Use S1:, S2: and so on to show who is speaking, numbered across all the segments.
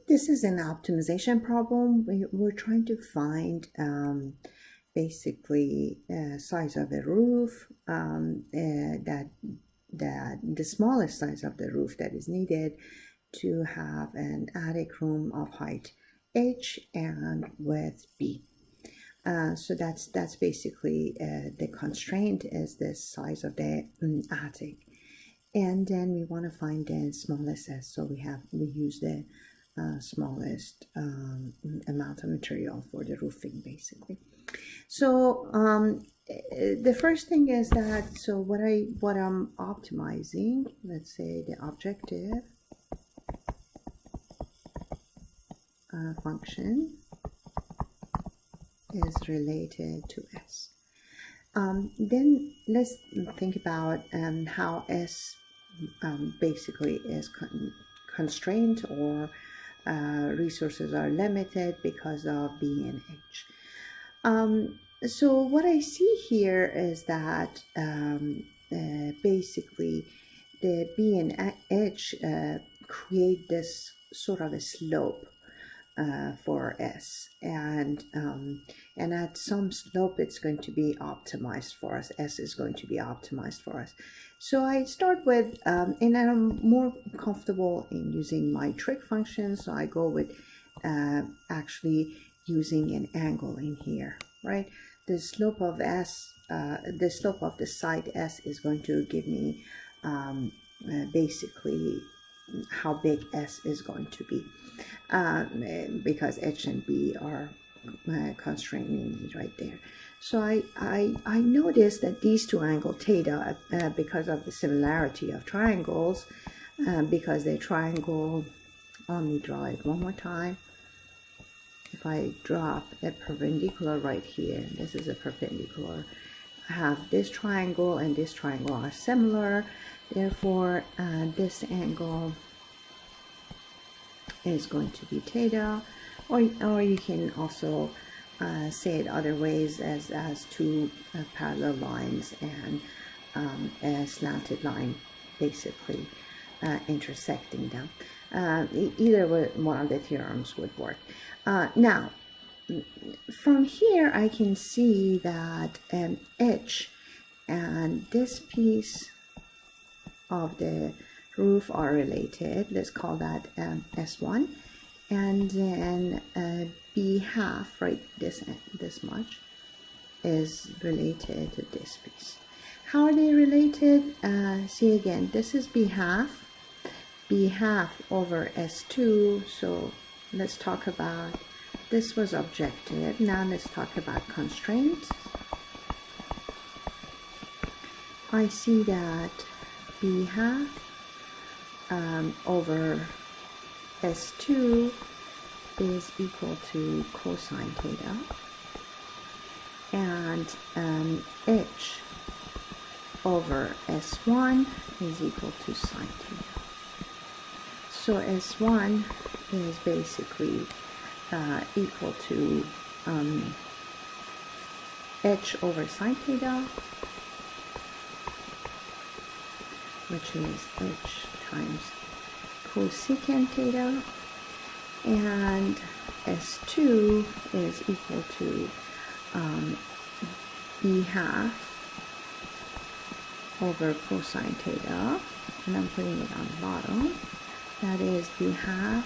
S1: this is an optimization problem. We're trying to find basically size of the roof, that the smallest size of the roof that is needed to have an attic room of height h and width b. So that's basically the constraint is the size of the attic, and then we want to find the smallest s. So we use the smallest amount of material for the roofing, basically. So the first thing is that, so what I'm optimizing, let's say the objective function is related to s. Then let's think about how s basically is constrained, or resources are limited because of b and h. So what I see here is that basically the b and h create this sort of a slope for s, and at some slope it's going to be optimized for us. S is going to be optimized for us. So I start with and I'm more comfortable in using my trig function, so I go with actually using an angle in here, right? The slope of s, the slope of the side s is going to give me basically how big s is going to be, because h and b are constraining me right there. So I noticed that these two angles theta, because of the similarity of triangles, because they triangle, let me draw it one more time. If I drop a perpendicular right here, this is a perpendicular, I have this triangle and this triangle are similar, therefore this angle is going to be theta, or you can also say it other ways, as two parallel lines and a slanted line basically intersecting them. Either one of the theorems would work. Now from here I can see that h and this piece of the roof are related. Let's call that S1, and then B half, right, this much is related to this piece. How are they related? See again, this is B half over S2. So let's talk about, this was objective, now let's talk about constraints. I see that B half over S2 is equal to cosine theta, and h over S1 is equal to sine theta. So S1 is basically equal to h over sine theta, which is h times cosecant theta, and S2 is equal to B half over cosine theta, and I'm putting it on the bottom. That is B half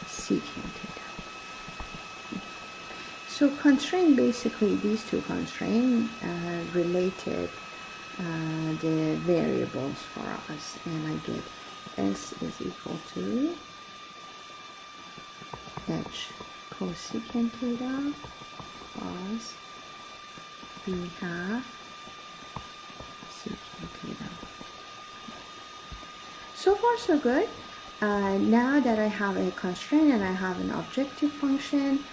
S1: secant theta. So constraint, basically these two constraints related the variables for us, and I get S is equal to h cosecant theta plus B half secant theta. So far so good. Now that I have a constraint and I have an objective function,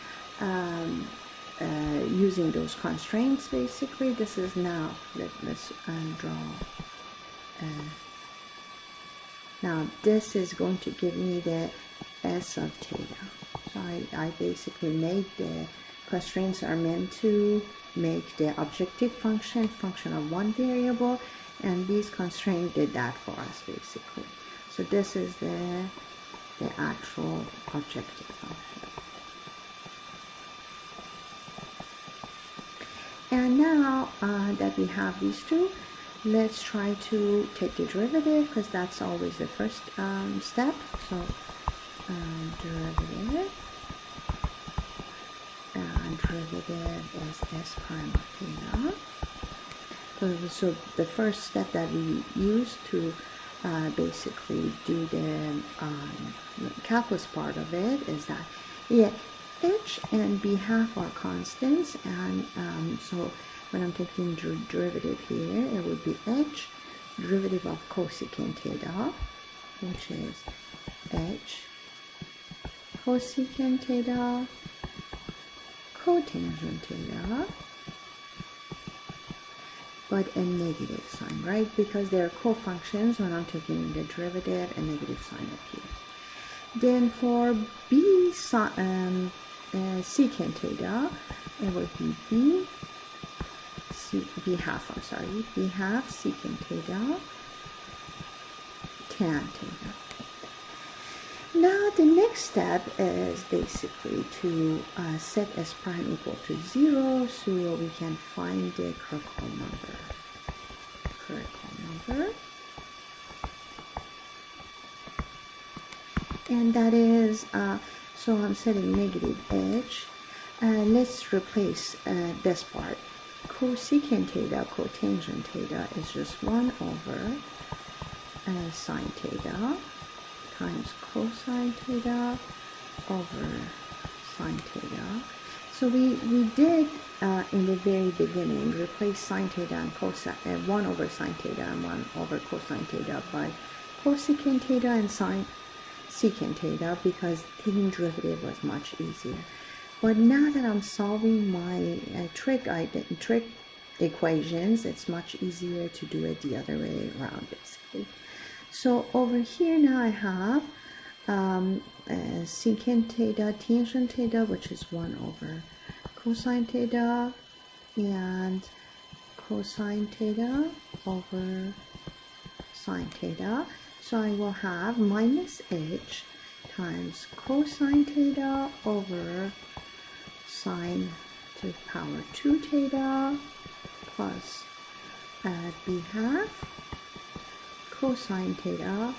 S1: using those constraints, basically this is now, let's draw now this is going to give me the S of theta. So I basically made the constraints are meant to make the objective function of one variable, and these constraints did that for us basically. So this is the actual objective function. And now that we have these two, let's try to take the derivative, because that's always the first step. So derivative, and derivative is s prime of theta. So the first step that we use to basically do the calculus part of it is that, yeah, h and b half are constants, and so when I'm taking derivative here, it would be h derivative of cosecant theta, which is h cosecant theta cotangent theta, but a negative sign, right? Because they're co-functions. When I'm taking the derivative, a negative sign appears. Then for b secant theta, it would be b half, I'm sorry, b half secant theta tan theta. Now the next step is basically to set s prime equal to 0, so we can find the critical number. And that is, so I'm setting negative h. Let's replace this part. Cosecant theta, cotangent theta is just 1 over sine theta times cosine theta over sine theta. So we did in the very beginning replace sine theta and cosine, 1 over sine theta and 1 over cosine theta by cosecant theta and sine secant theta, because taking derivative was much easier. But now that I'm solving my trig equations, it's much easier to do it the other way around, basically. So over here now I have secant theta, tangent theta, which is 1 over cosine theta, and cosine theta over sine theta. So I will have minus h times cosine theta over sine to the power 2 theta plus b half cosine theta.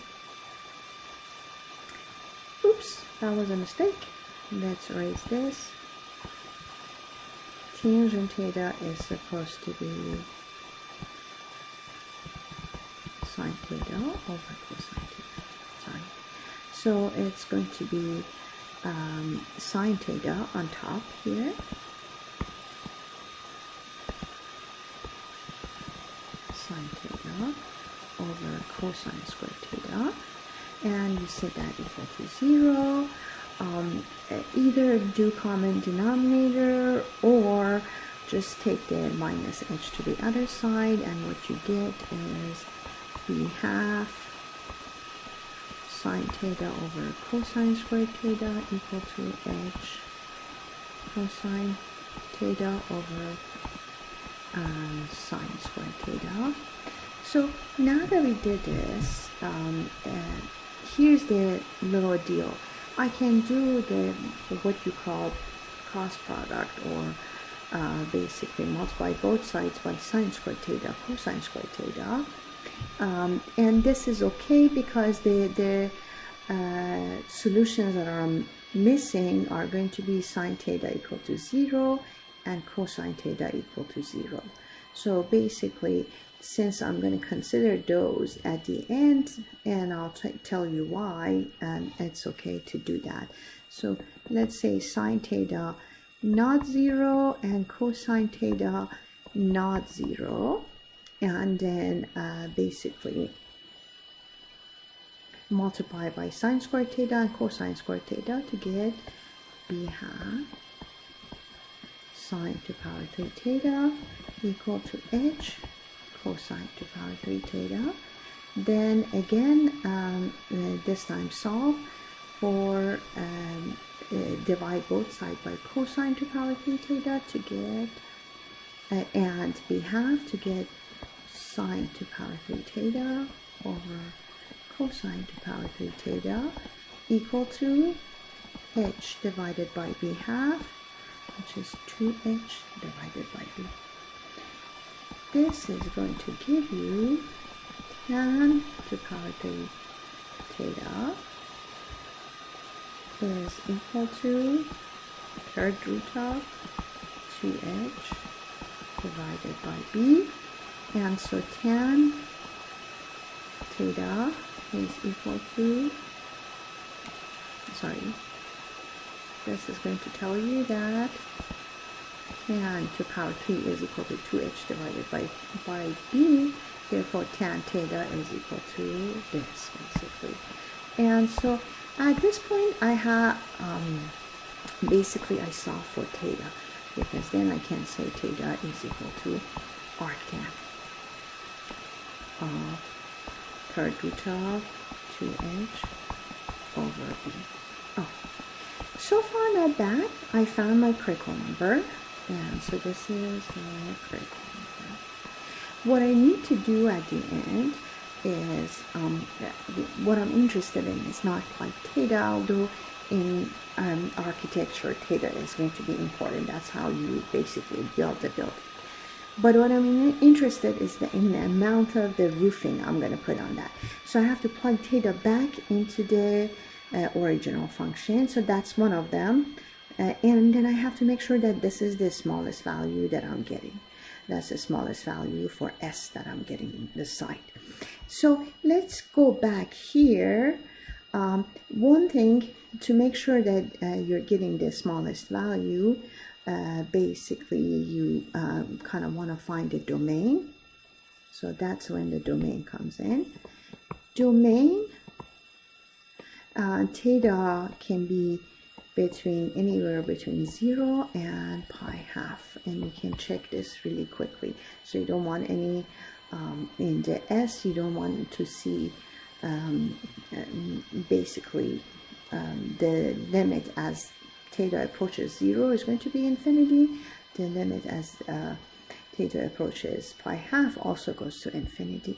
S1: Oops, that was a mistake. Let's erase this. Tangent theta is supposed to be sine theta over cosine theta. Sorry. So it's going to be sine theta on top here. Sine theta over cosine squared theta. And you set that equal to 0. Either do common denominator or just take the minus h to the other side, and what you get is b half sine theta over cosine squared theta equal to h cosine theta over sine squared theta. So now that we did this, here's the little deal. I can do the what you call cross product, or basically multiply both sides by sine squared theta, cosine squared theta. And this is okay because the solutions that are missing are going to be sine theta equal to 0 and cosine theta equal to 0. So basically, since I'm going to consider those at the end, and I'll tell you why, and it's okay to do that. So let's say sine theta not 0 and cosine theta not 0, and then basically multiply by sine squared theta and cosine squared theta to get b half sine to power 3 theta equal to h cosine to power 3 theta. Then again, this time solve for divide both sides by cosine to power 3 theta to get and b half to get sine to power 3 theta over cosine to power 3 theta equal to h divided by b half, which is 2h divided by b. This is going to give you tan to power 3 theta is equal to third root of 2h divided by b, and so tan theta is equal to, this is going to tell you that tan to power 3 is equal to 2h divided by b, therefore tan theta is equal to this, basically. And so at this point I have basically I solve for theta, because then I can say theta is equal to arctan of third root of 2h over b. Oh, so far not bad. I found my critical number, and so this is my critical number. What I need to do at the end is what I'm interested in is not like theta, although in architecture theta is going to be important. That's how you basically build the building. But what I'm interested in the amount of the roofing I'm going to put on that. So I have to plug theta back into the original function. So that's one of them. And then I have to make sure that this is the smallest value that I'm getting. That's the smallest value for S that I'm getting in the site. So let's go back here. One thing to make sure that you're getting the smallest value, basically you kind of want to find the domain. So that's when the domain comes in. Domain, theta can be anywhere between 0 and pi half, and you can check this really quickly. So you don't want any in the S, you don't want to see basically the limit as theta approaches 0 is going to be infinity. The limit as theta approaches pi half also goes to infinity.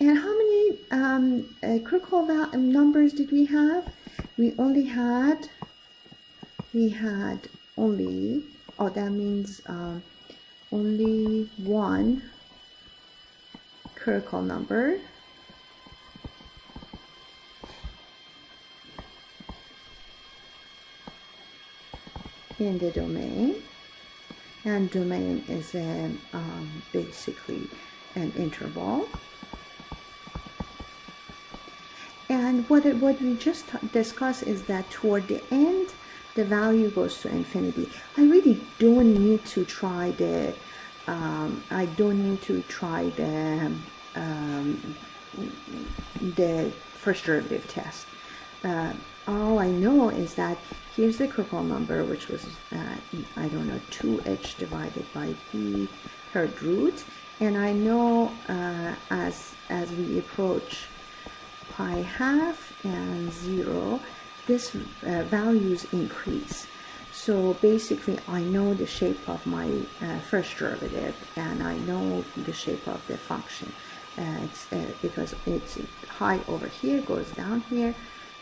S1: And how many critical numbers did we have? We had only, oh, that means only one critical number. In the domain, and domain is basically an interval. And what we just discussed is that toward the end, the value goes to infinity. I really don't need to try the first derivative test. All I know is that here's the critical number, which was, 2h divided by b third root. And I know as we approach pi half and 0, this values increase. So basically I know the shape of my first derivative, and I know the shape of the function. Because it's high over here, goes down here,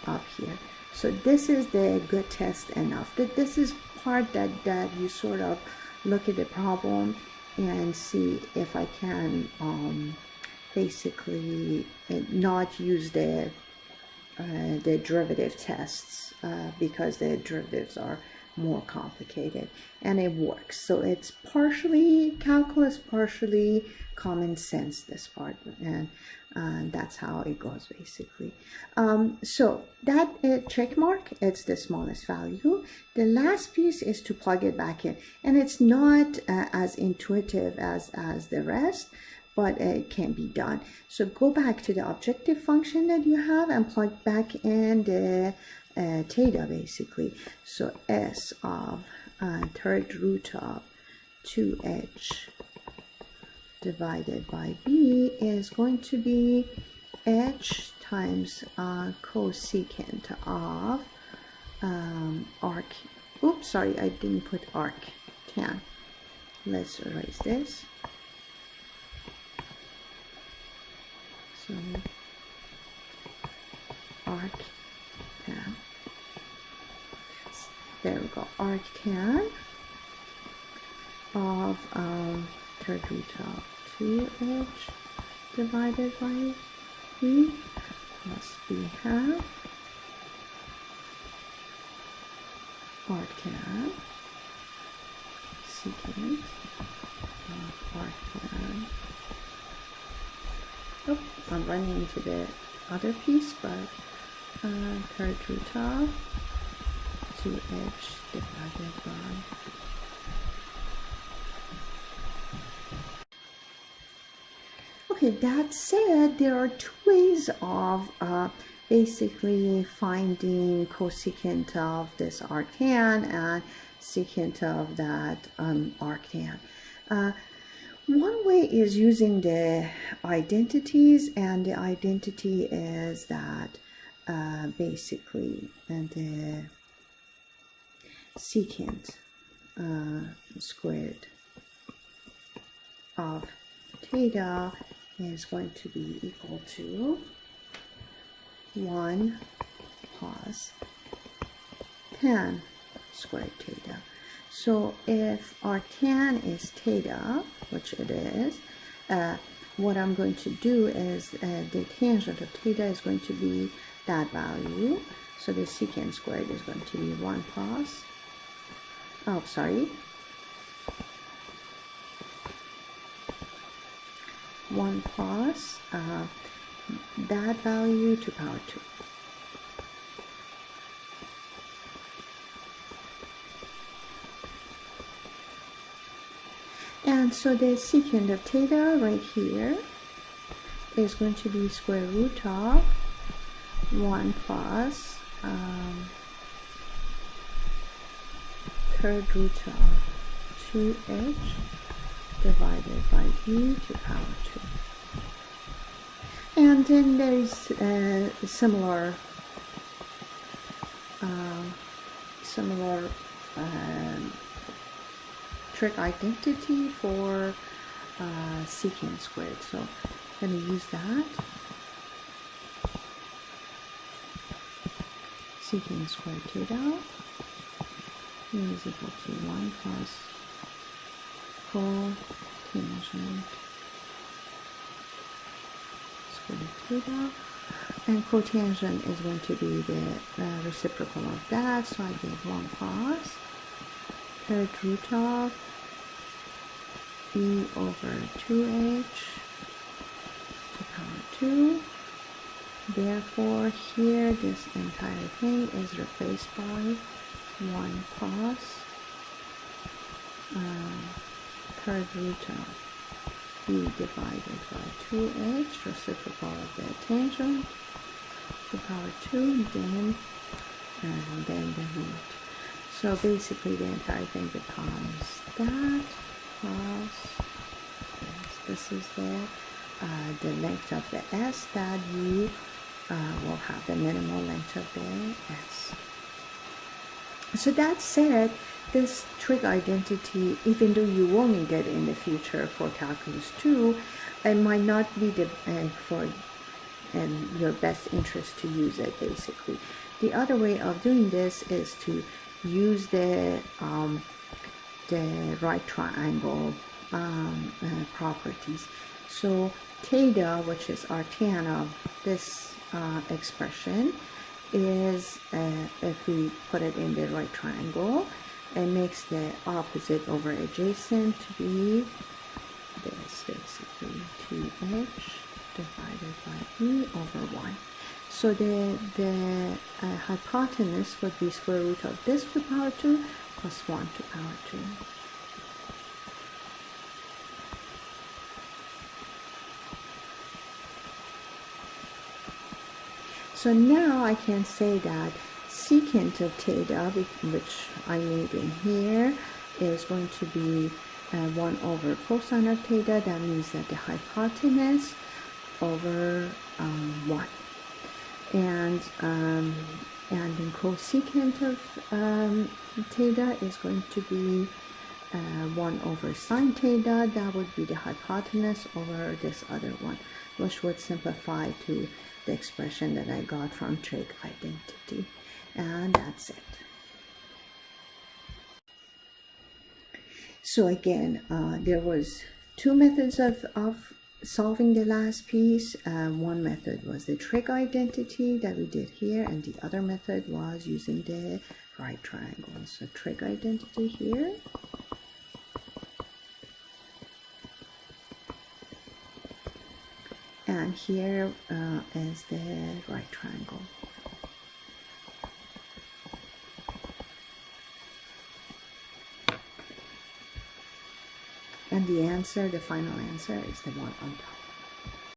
S1: up here. So this is the good test enough. This is part that you sort of look at the problem and see if I can basically not use the derivative tests because the derivatives are more complicated, and it works. So it's partially calculus, partially common sense, this part, and that's how it goes basically. So that check mark, it's the smallest value. The last piece is to plug it back in, and it's not as intuitive as the rest, but it can be done. So go back to the objective function that you have and plug back in the theta basically. So S of third root of 2h divided by b is going to be h times cosecant of arc. Oops, sorry, I didn't put arc tan. Let's erase this. So arctan. There we go, arctan of third root of 2h divided by b plus b half arctan secant of arctan. Oh, I'm running into the other piece, but third root of 2h divided by okay. That said, there are two ways of basically finding cosecant of this arctan and secant of that arctan. One way is using the identities, and the identity is that basically the secant squared of theta is going to be equal to 1 plus tan squared theta. So if our tan is theta, which it is, what I'm going to do is the tangent of theta is going to be that value. So the secant squared is going to be 1 plus, oh sorry, 1 plus that value to power 2. And so the secant of theta right here is going to be square root of 1 plus third root of 2h divided by b to power 2. And then there is a similar trig identity for secant squared. So I'm going to use that. Secant squared theta is equal to 1 plus cotangent squared theta, and cotangent is going to be the reciprocal of that, so I get 1 plus third root of b over 2h to power 2. Therefore here this entire thing is replaced by 1 plus third root of b divided by 2h, reciprocal of the tangent, to power 2, and then the root. So basically the entire thing becomes that plus this is the length of the s that you will have the minimal length of the s. So that said, this trig identity, even though you will need it in the future for calculus 2, it might not be the for your best interest to use it basically. The other way of doing this is to use the right triangle properties. So theta, which is our tan of this expression, is if we put it in the right triangle, it makes the opposite over adjacent to be this, basically 2h divided by b over 1. So the hypotenuse would be square root of this to power 2 plus 1 to power 2. So now I can say that secant of theta, which I made in here, is going to be 1 over cosine of theta. That means that the hypotenuse over 1. And then cosecant of theta is going to be 1 over sine theta, that would be the hypotenuse over this other one, which would simplify to the expression that I got from trig identity. And that's it. So again, there was two methods of solving the last piece. One method was the trig identity that we did here, and the other method was using the right triangle. So trig identity here. And here is the right triangle. And the answer, the final answer, is the one on top.